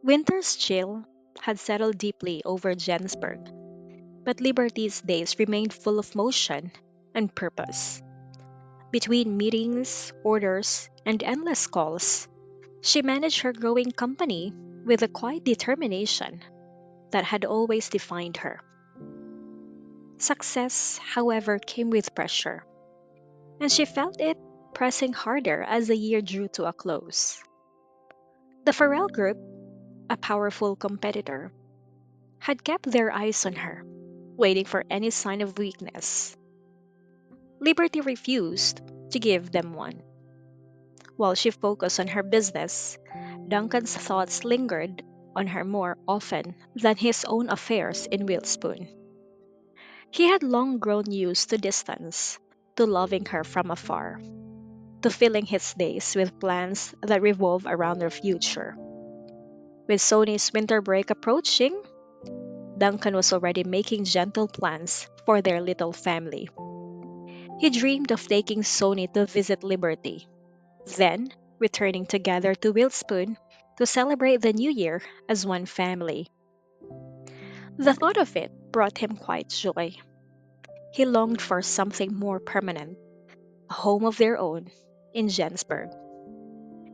Winter's chill had settled deeply over Jensburg, but Liberty's days remained full of motion and purpose. Between meetings, orders, and endless calls, she managed her growing company with a quiet determination that had always defined her. Success, however, came with pressure, and she felt it pressing harder as the year drew to a close. The Farrell Group, a powerful competitor, had kept their eyes on her, waiting for any sign of weakness. Liberty refused to give them one. While she focused on her business, Duncan's thoughts lingered on her more often than his own affairs in Willspoon. He had long grown used to distance, to loving her from afar, to filling his days with plans that revolve around their future. With Sony's winter break approaching, Duncan was already making gentle plans for their little family. He dreamed of taking Sony to visit Liberty, then returning together to Wilspoon to celebrate the new year as one family. The thought of it brought him quite joy. He longed for something more permanent, a home of their own in Jensburg.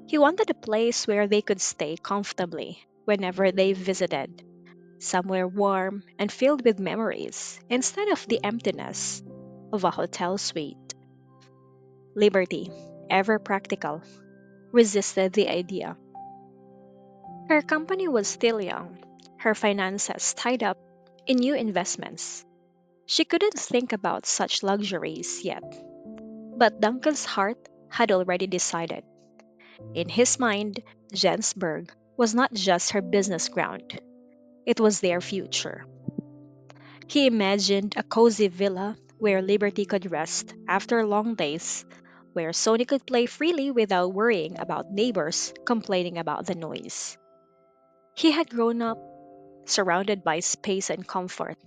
He wanted a place where they could stay comfortably whenever they visited, somewhere warm and filled with memories instead of the emptiness of a hotel suite. Liberty, ever practical, resisted the idea. Her company was still young, her finances tied up in new investments. She couldn't think about such luxuries yet, but Duncan's heart had already decided. In his mind, Jensburg was not just her business ground, it was their future. He imagined a cozy villa where Liberty could rest after long days, where Sony could play freely without worrying about neighbors complaining about the noise. He had grown up surrounded by space and comfort.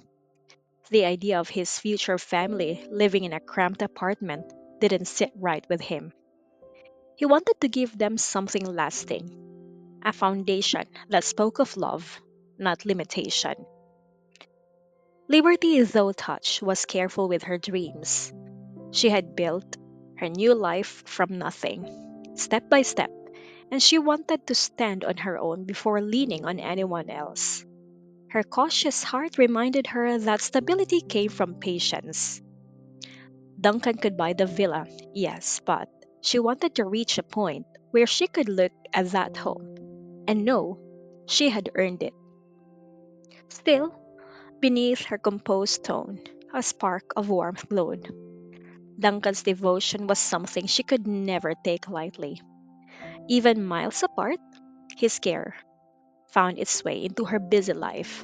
The idea of his future family living in a cramped apartment didn't sit right with him. He wanted to give them something lasting, a foundation that spoke of love, not limitation. Liberty, though touch, was careful with her dreams. She had built her new life from nothing, step by step, and she wanted to stand on her own before leaning on anyone else. Her cautious heart reminded her that stability came from patience. Duncan could buy the villa, yes, but she wanted to reach a point where she could look at that home and know she had earned it. Still, beneath her composed tone, a spark of warmth glowed. Duncan's devotion was something she could never take lightly. Even miles apart, his care found its way into her busy life,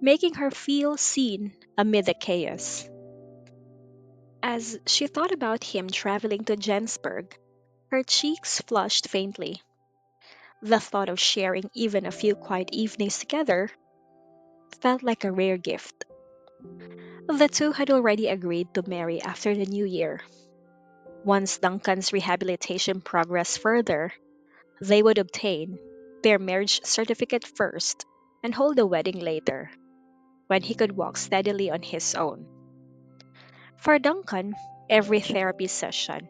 making her feel seen amid the chaos. As she thought about him traveling to Jensburg, her cheeks flushed faintly. The thought of sharing even a few quiet evenings together felt like a rare gift. The two had already agreed to marry after the new year. Once Duncan's rehabilitation progressed further, they would obtain their marriage certificate first and hold the wedding later, when he could walk steadily on his own. For Duncan, every therapy session,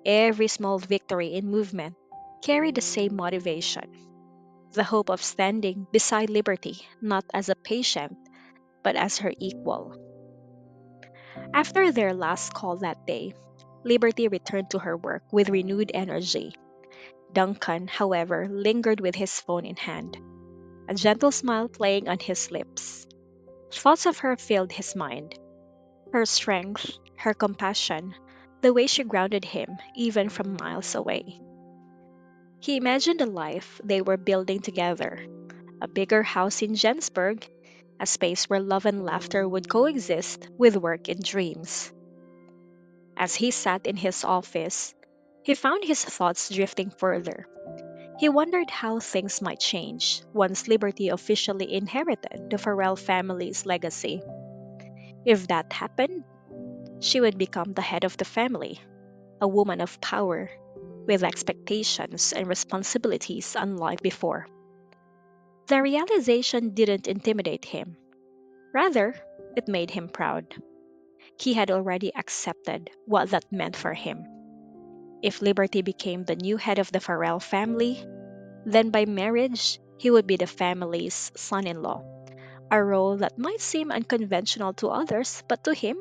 every small victory in movement carried the same motivation, the hope of standing beside Liberty not as a patient, but as her equal. After their last call that day, Liberty returned to her work with renewed energy. Duncan, however, lingered with his phone in hand, a gentle smile playing on his lips. Thoughts of her filled his mind, her strength, her compassion, the way she grounded him even from miles away. He imagined a life they were building together, a bigger house in Jensburg, a space where love and laughter would coexist with work and dreams. As he sat in his office, he found his thoughts drifting further. He wondered how things might change once Liberty officially inherited the Farrell family's legacy. If that happened, she would become the head of the family, a woman of power, with expectations and responsibilities unlike before. The realization didn't intimidate him. Rather, it made him proud. He had already accepted what that meant for him. If Liberty became the new head of the Farrell family, then by marriage, he would be the family's son in law, a role that might seem unconventional to others, but to him,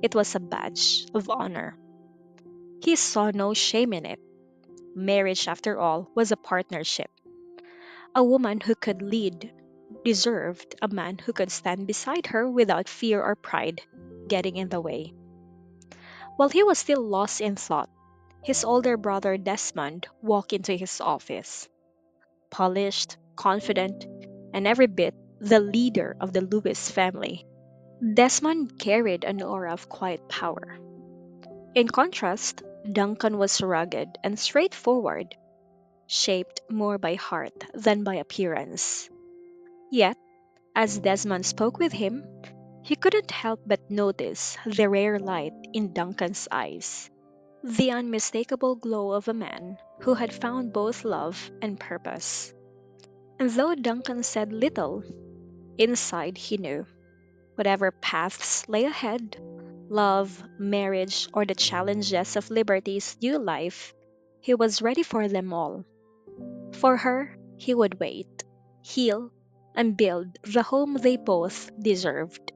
it was a badge of honor. He saw no shame in it. Marriage, after all, was a partnership. A woman who could lead deserved a man who could stand beside her without fear or pride getting in the way. While he was still lost in thought, his older brother Desmond walked into his office, polished, confident, and every bit the leader of the Lewis family. Desmond carried an aura of quiet power. In contrast, Duncan was rugged and straightforward, shaped more by heart than by appearance. Yet, as Desmond spoke with him, he couldn't help but notice the rare light in Duncan's eyes, the unmistakable glow of a man who had found both love and purpose. And though Duncan said little, inside he knew whatever paths lay ahead, love, marriage, or the challenges of Liberty's new life, he was ready for them all. For her, he would wait, heal, and build the home they both deserved.